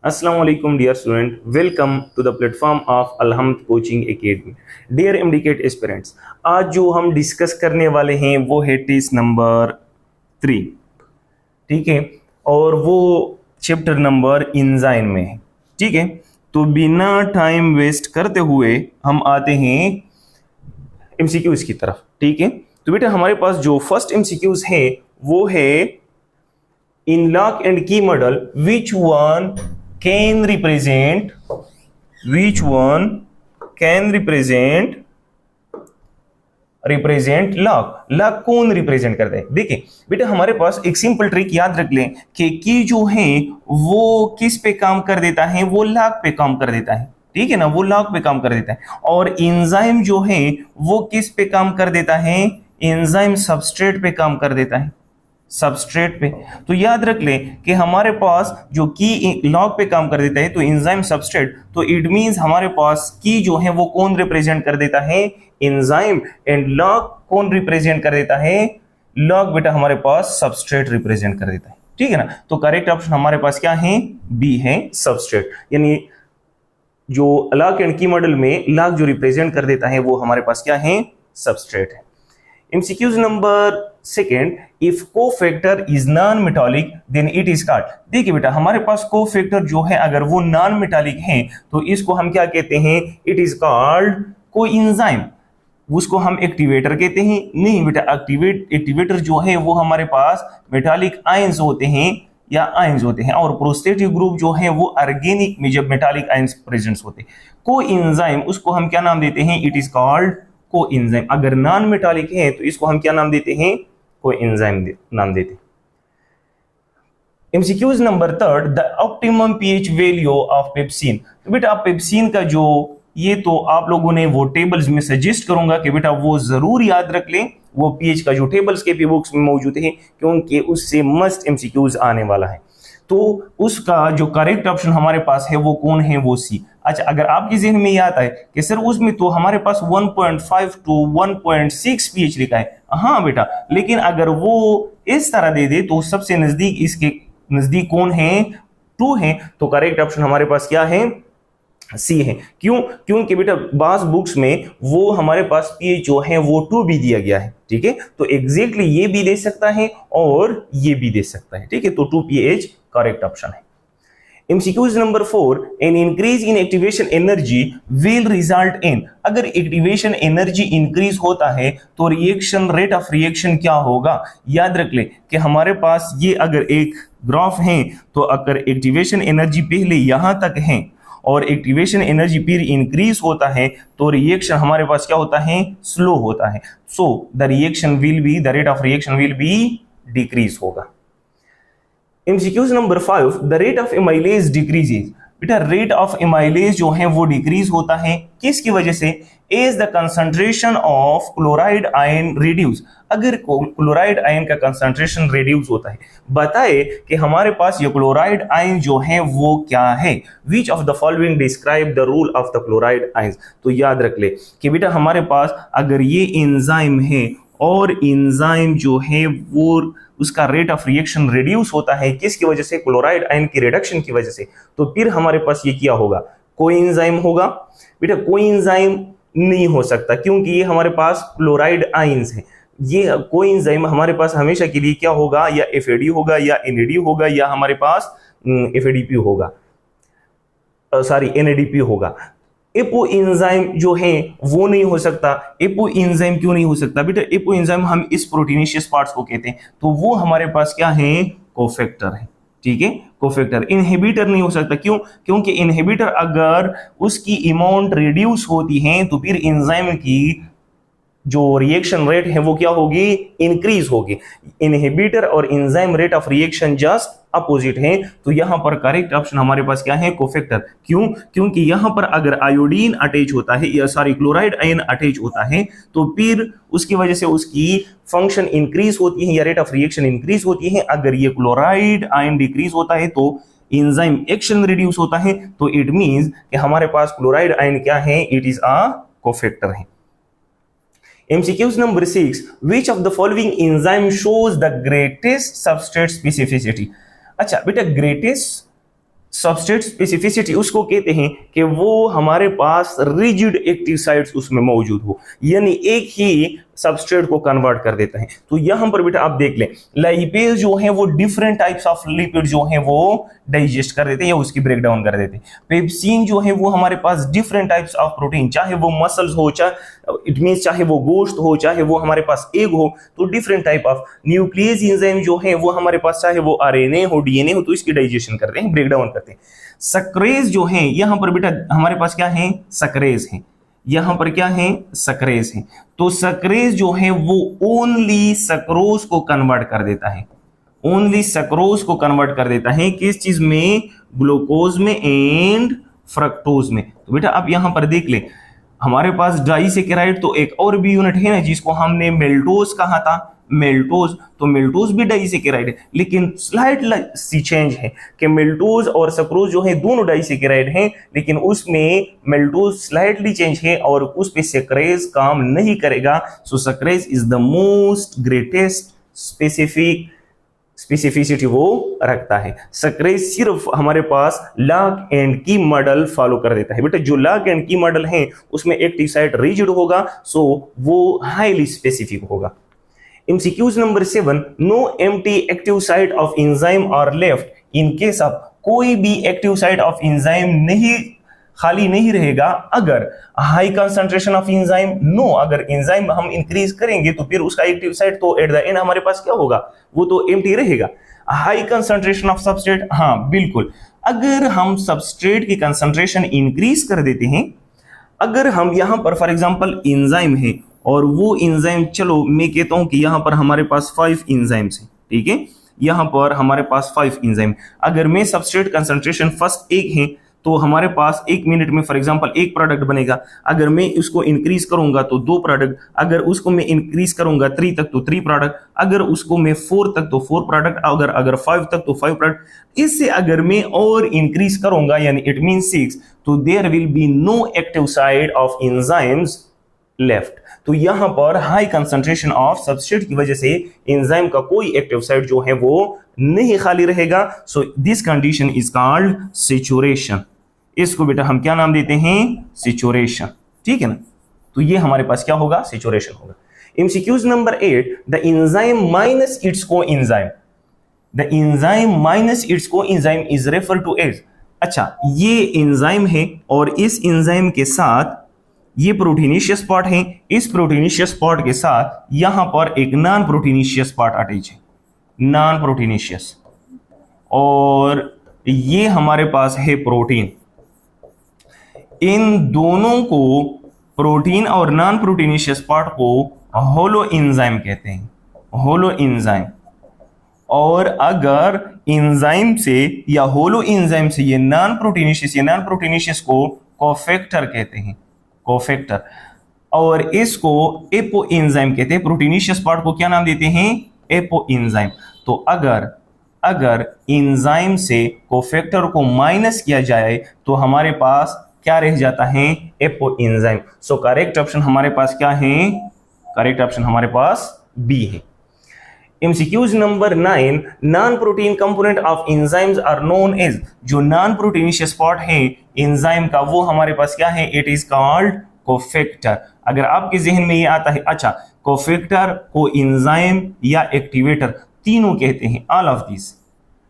Assalamu alaikum dear student, welcome to the platform of Alhamd Coaching Academy. Dear MDCAT aspirants, आज जो हम discuss करने वाले हैं वो है टेस्ट नंबर 3, ठीक है, और वो चैप्टर नंबर इंजाइम में है, ठीक है। तो बिना टाइम वेस्ट करते हुए हम आते हैं एमसीक्यूज की तरफ, ठीक है। तो बेटा हमारे पास जो फर्स्ट एमसीक्यूज है वो है in lock and key model which one can represent lock कौन रिप्रेजेंट करता है। देखिए बेटा हमारे पास एक सिंपल ट्रिक याद रख लें कि की जो है वो किस पे काम कर देता है, वो लॉक पे काम कर देता है, ठीक है ना, वो लॉक पे काम कर देता है। और एंजाइम जो है वो किस पे काम कर देता है, एंजाइम सबस्ट्रेट पे काम कर देता है, सबस्ट्रेट पे। तो याद रख लें कि हमारे पास जो की लॉग पे काम कर देता है तो एंजाइम सबस्ट्रेट, तो इट मींस हमारे पास की जो है वो कौन रिप्रेजेंट कर देता है, एंजाइम, एंड लॉग कौन रिप्रेजेंट कर देता है, लॉग बेटा हमारे पास सबस्ट्रेट रिप्रेजेंट कर देता है, ठीक है ना। तो करेक्ट ऑप्शन हमारे पास क्या है, बी है, सबस्ट्रेट। यानी जो लॉग एंड की मॉडल में लॉग जो रिप्रेजेंट कर देता है वो हमारे पास क्या है, सबस्ट्रेट है। MCQs number second, if cofactor is non metallic then it is called. देखिए बेटा हमारे पास कोफैक्टर जो है अगर वो नॉन मेटालिक है तो इसको हम क्या कहते हैं, इट इज कॉल्ड कोएंजाइम। उसको हम एक्टिवेटर कहते हैं, नहीं बेटा एक्टिवेटर जो है वो हमारे पास मेटालिक आयंस होते हैं या आयंस होते हैं, और प्रोस्टेटिव ग्रुप जो है वो ऑर्गेनिक में जब मेटालिक आयंस प्रेजेंट होते हैं। कोएंजाइम उसको हम क्या नाम देते हैं, इट इज कॉल्ड कोएंजाइम। अगर नॉन मेटालिक है तो इसको हम क्या नाम देते हैं, कोएंजाइम नाम देते हैं। MCQs number third, the optimum pH value of pepsin. तो बेटा पेप्सिन का जो ये तो आप लोगों ने वो टेबल्स में सजेस्ट करूंगा कि बेटा वो जरूर याद रख लें, वो पीएच का जो टेबल्स के बुक्स में मौजूद है, क्योंकि उससे मस्ट एमसीक्यूज आने वाला है। तो उसका जो करेक्ट ऑप्शन हमारे पास है वो कौन है, वो सी। अच्छा अगर आपके जहन में याद आए कि सर उसमें तो हमारे पास 1.5 to 1.6 पीएच लिखा है, हाँ बेटा, लेकिन अगर वो इस तरह दे दे तो सबसे नजदीक, इसके नजदीक कौन है, 2 है। तो करेक्ट ऑप्शन हमारे पास क्या है, सी है। क्यों, क्योंकि बेटा बास बुक्स में वो हमारे पास पीएच जो है वो 2 भी दिया गया है, ठीक है। तो एग्जैक्टली ये भी दे सकता है और ये भी दे सकता है, ठीक है। तो 2 पीएच करेक्ट ऑप्शन है। MCQs number 4, an increase in activation energy will result in। अगर एक्टिवेशन एनर्जी इंक्रीज होता है तो रिएक्शन रेट ऑफ रिएक्शन क्या होगा। याद रख ले कि हमारे पास ये अगर एक ग्राफ है तो अगर एक्टिवेशन एनर्जी पहले यहां तक है और एक्टिवेशन एनर्जी फिर इंक्रीज होता है तो रिएक्शन हमारे पास क्या होता है, स्लो होता है। So the reaction will be, the rate of reaction will be decrease होगा। MCQs number 5, the rate of amylase decreases. बेटा रेट ऑफ एमाइलेज जो है वो डिक्रीज होता है किसकी वजह से, as the concentration of chloride ion reduce. अगर क्लोराइड आयन का कंसंट्रेशन रिड्यूस होता है, बताए कि हमारे पास ये क्लोराइड आयन जो है वो क्या है, which of the following describe the rule of the chloride ions. तो याद रख ले कि बेटा हमारे पास अगर ये एंजाइम है और एंजाइम जो है वो उसका रेट ऑफ रिएक्शन रिड्यूस होता है किसकी वजह से, क्लोराइड आयन की रिडक्शन की वजह से, तो फिर हमारे पास ये क्या होगा, कोएंजाइम होगा। बेटा कोएंजाइम नहीं हो सकता क्योंकि ये हमारे पास क्लोराइड आयंस है। ये कोएंजाइम हमारे पास हमेशा के लिए क्या होगा, या एफएडी होगा या एनएडी होगा या हमारे पास एफएडीपी होगा, सॉरी एनएडीपी होगा। एपो एंजाइम जो है वो नहीं हो सकता। एपो एंजाइम क्यों नहीं हो सकता बेटा, एपो एंजाइम हम इस प्रोटीनेशियस पार्ट्स को कहते हैं, तो वो हमारे पास क्या है, कोफैक्टर है, ठीक है, कोफैक्टर। इनहिबिटर नहीं हो सकता, क्यों, क्योंकि इनहिबिटर अगर उसकी अमाउंट रिड्यूस होती है तो फिर एंजाइम की जो रिएक्शन रेट है वो क्या होगी, इंक्रीज होगी। इनहिबिटर और enzyme rate of reaction just opposite है। तो यहां पर करेक्ट ऑप्शन हमारे पास क्या है, कोफैक्टर। क्यों, क्योंकि यहां पर अगर आयोडीन अटैच होता है या सॉरी क्लोराइड आयन अटैच होता है तो फिर उसकी वजह से उसकी फंक्शन इंक्रीज होती है या रेट ऑफ रिएक्शन इंक्रीज होती है। अगर ये क्लोराइड आयन डिक्रीज होता है तो एंजाइम एक्शन रिड्यूस होता है, तो इट मींस कि हमारे पास क्लोराइड आयन क्या है, इट इज अ कोफैक्टर है। MCQs number 6, which of the following enzyme shows the greatest substrate specificity। अच्छा बेटा ग्रेटेस्ट सबस्ट्रेट स्पेसिफिसिटी उसको कहते हैं कि वो हमारे पास रिजिड एक्टिव साइट्स उसमें मौजूद हो, यानी एक ही सबस्ट्रेट को कन्वर्ट कर देता है। तो यहां पर बेटा आप देख लें, लाइपेज जो है वो डिफरेंट टाइप्स ऑफ लिपिड जो है वो डाइजेस्ट कर देते हैं या उसकी ब्रेक डाउन कर देते हैं। पेप्सिन जो है वो हमारे पास डिफरेंट टाइप्स ऑफ प्रोटीन, चाहे वो मसल्स हो, चाहे इट मींस चाहे वो गोश्त हो, चाहे वो हमारे पास एग हो, तो different type of nucleus enzyme जो है वो हमारे पास, चाहे वो आरएनए हो, डीएनए हो, तो इसकी डाइजेशन करते हैं, ब्रेक डाउन करते हैं। सक्रेज जो है यहां पर बेटा हमारे पास क्या है, सक्रेज है, यहां पर क्या है, सक्रेज है। तो सक्रेज जो है वो ओनली सक्रोज को कन्वर्ट कर देता है, ओनली सक्रोज को कन्वर्ट कर देता है, किस चीज में, ग्लूकोज में एंड फ्रक्टोज में। तो बेटा आप यहां पर देख ले, हमारे पास डाइसेकेराइड तो एक और भी यूनिट है ना जिसको हमने मेल्टोज कहा था, मेल्टोज, तो मेल्टोज भी डाइसेकेराइड है, लेकिन स्लाइट सी चेंज है कि मेल्टोज और सक्रोज जो है दोनों डाइसेकेराइड हैं, लेकिन उसमें मेल्टोज स्लाइटली चेंज है और उस पे सक्रेज काम नहीं करेगा। So sucrase is the most greatest specificity वो रखता है। सक्रेज सिर्फ हमारे पास lock and key model follow कर देता है। बेटा जो लॉक एंड की मॉडल है उसमें एक्टिव साइट रिजिड होगा, सो वो हाईली स्पेसिफिक होगा। MCQs number 7, no empty active site of enzyme are left in case of, कोई भी एक्टिव साइट ऑफ एंजाइम नहीं खाली नहीं रहेगा अगर high concentration of enzyme, no, अगर एंजाइम हम इंक्रीज करेंगे तो फिर उसका एक्टिव साइट तो एट द एंड हमारे पास क्या होगा, वो तो एम्प्टी रहेगा। हाई कंसंट्रेशन ऑफ सबस्ट्रेट, हाँ बिल्कुल, अगर हम सबस्ट्रेट की कंसंट्रेशन इंक्रीज कर देते हैं, अगर हम यहां पर फॉर एग्जांपल एंजाइम है और वो एंजाइम, चलो मैं कहता हूं कि यहां पर हमारे पास 5 एंजाइम्स हैं, ठीक है, यहां पर हमारे पास 5 एंजाइम, अगर मैं सबस्ट्रेट कंसंट्रेशन फर्स्ट 1 है तो हमारे पास 1 मिनट में फॉर एग्जांपल 1 प्रोडक्ट बनेगा। अगर मैं उसको इंक्रीज करूंगा तो 2 प्रोडक्ट, अगर उसको मैं इंक्रीज करूंगा 3 तक तो 3 प्रोडक्ट, अगर उसको मैं 4 तक तो 4 प्रोडक्ट, अगर 5 तक तो 5 प्रोडक्ट। इससे अगर मैं और इंक्रीज करूंगा यानी इट मीन 6, तो there will be no active site of enzymes left. तो यहां पर हाई कंसंट्रेशन ऑफ सबस्ट्रेट की वजह से एंजाइम का कोई एक्टिव साइट जो है वो नहीं खाली रहेगा। So this condition is called saturation. इसको बेटा हम क्या नाम देते हैं, सैचुरेशन, ठीक है ना। तो ये हमारे पास क्या होगा, सैचुरेशन होगा। MCQs number 8, the enzyme minus its coenzyme, the enzyme minus its coenzyme is refer to as, अच्छा ये एंजाइम है और इस एंजाइम के साथ ये प्रोटीनिशियस पार्ट है, इस प्रोटीनिशियस पार्ट के साथ यहां पर एक नॉन प्रोटीनिशियस पार्ट अटैच है, नॉन प्रोटीनिशियस, और ये हमारे पास है प्रोटीन। इन दोनों को, प्रोटीन और नॉन प्रोटीनिशियस पार्ट को होलो एंजाइम कहते हैं, होलो एंजाइम। और अगर एंजाइम से या होलो एंजाइम से ये नॉन प्रोटीनिशियस को कोफैक्टर कहते हैं, कोफैक्टर, और इसको एपो एंजाइम कहते हैं। प्रोटीनिशियस पार्ट को क्या नाम देते हैं, एपो एंजाइम। तो अगर एंजाइम से कोफैक्टर को माइनस किया जाए तो हमारे पास क्या रह जाता है, apo enzyme. So correct option हमारे पास क्या है, करेक्ट ऑप्शन हमारे पास बी है। MCQs number 9, non protein component of enzymes are known as, जो नॉन प्रोटीनिशियस पार्ट है एंजाइम का वो हमारे पास क्या है, इट इज कॉल्ड कोफैक्टर। अगर आपके जहन में ये आता है, अच्छा कोफैक्टर को एंजाइम या एक्टिवेटर तीनों कहते हैं, ऑल ऑफ दिस,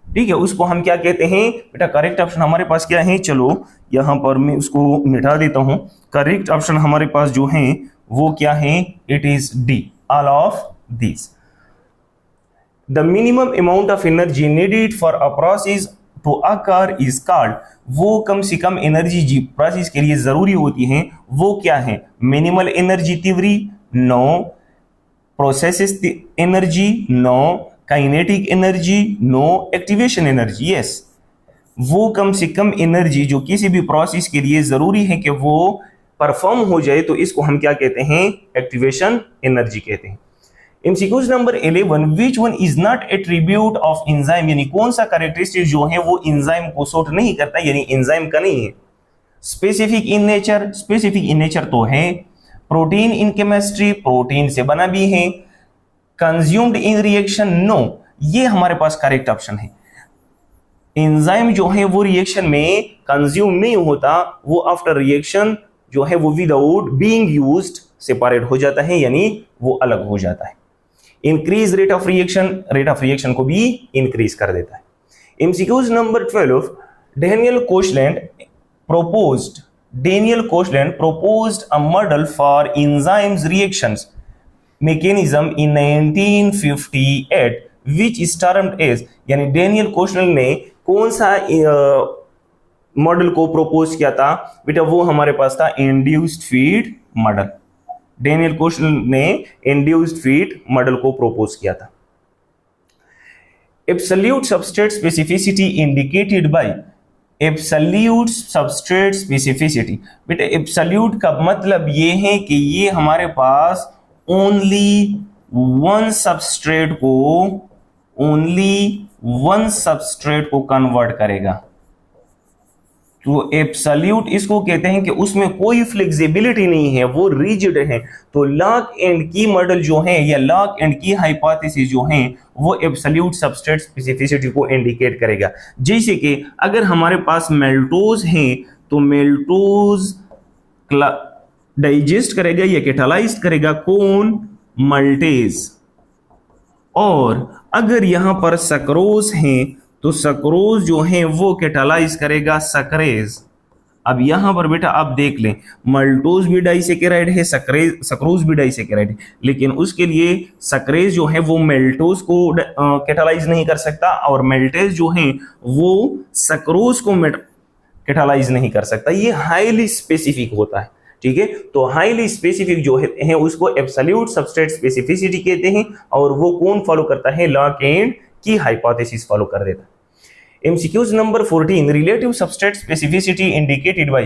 ठीक है, उसको हम क्या कहते हैं बेटा, करेक्ट ऑप्शन हमारे पास क्या है, चलो यहां पर मैं उसको मिटा देता हूं। करेक्ट ऑप्शन हमारे पास जो है वो क्या है, it is D, all of this. The minimum amount of energy needed for a process to occur is called, वो कम से कम एनर्जी जी प्रोसेस के लिए जरूरी होती है वो क्या है, minimal energy theory, no, process energy, no, kinetic energy, no, activation energy, yes. वो कम से कम एनर्जी जो किसी भी प्रोसेस के लिए जरूरी है कि वो परफॉर्म हो जाए, तो इसको हम क्या कहते हैं, एक्टिवेशन एनर्जी कहते हैं। MCQs number 11, which one is not attribute of enzyme, यानी कौन सा कैरेक्टरिस्टिक जो है वो एंजाइम को सूट नहीं करता, यानी एंजाइम का नहीं है। Specific in nature, specific in nature तो है। प्रोटीन इन केमिस्ट्री, प्रोटीन से बना भी है। कंज्यूम्ड इन रिएक्शन, नो, ये हमारे पास करेक्ट ऑप्शन है। एंजाइम जो है वो रिएक्शन में कंज्यूम नहीं होता, वो आफ्टर रिएक्शन जो है वो विदाउट बीइंग यूज्ड सेपरेट हो जाता है, यानी वो अलग हो जाता है। इंक्रीज रेट ऑफ रिएक्शन को भी इंक्रीज कर देता है। MCQs number 12, Daniel Koshland proposed a model for enzymes reactions mechanism in 1958 which is termed as, यानी डेनियल कोशलैंड ने कौन सा मॉडल को प्रपोज किया था बेटा? वो हमारे पास था induced feed model. Daniel Koshland ने इंड्यूस्ड फीड मॉडल को प्रपोज किया था। Absolute substrate specificity indicated by, absolute substrate specificity बेटा, एब्सोल्यूट का मतलब ये है कि ये हमारे पास ओनली वन सबस्ट्रेट को कन्वर्ट करेगा। तो एब्सोल्यूट इसको कहते हैं कि उसमें कोई फ्लेक्सिबिलिटी नहीं है, वो रिजिड है। तो लॉक एंड की मॉडल जो है या लॉक एंड की हाइपोथेसिस जो है वो एब्सोल्यूट सबस्ट्रेट स्पेसिफिसिटी को इंडिकेट करेगा। जैसे कि अगर हमारे पास मेल्टोज है तो मेल्टोज डाइजेस्ट करेगा या कैटालाइज करेगा कौन? मल्टेज। और अगर यहां पर सक्रोज है तो सक्रोज जो है वो कैटालाइज करेगा सक्रेज। अब यहां पर बेटा आप देख लें, मल्टोज भी डाइसेकेराइड है, सक्रोज भी डाइसेकेराइड है, लेकिन उसके लिए सक्रेज जो है वो मेल्टोज को कैटालाइज नहीं कर सकता और मेल्टेज जो है वो सक्रोज को कैटालाइज नहीं कर सकता। ये हाईली स्पेसिफिक होता है, ठीक है। तो हाईली स्पेसिफिक जो है उसको एब्सोल्यूट सबस्ट्रेट स्पेसिफिसिटी कहते हैं, और वो कौन फॉलो करता है? लॉक एंड की हाइपोथेसिस फॉलो कर देता है। MCQs number 14, relative substrate specificity indicated by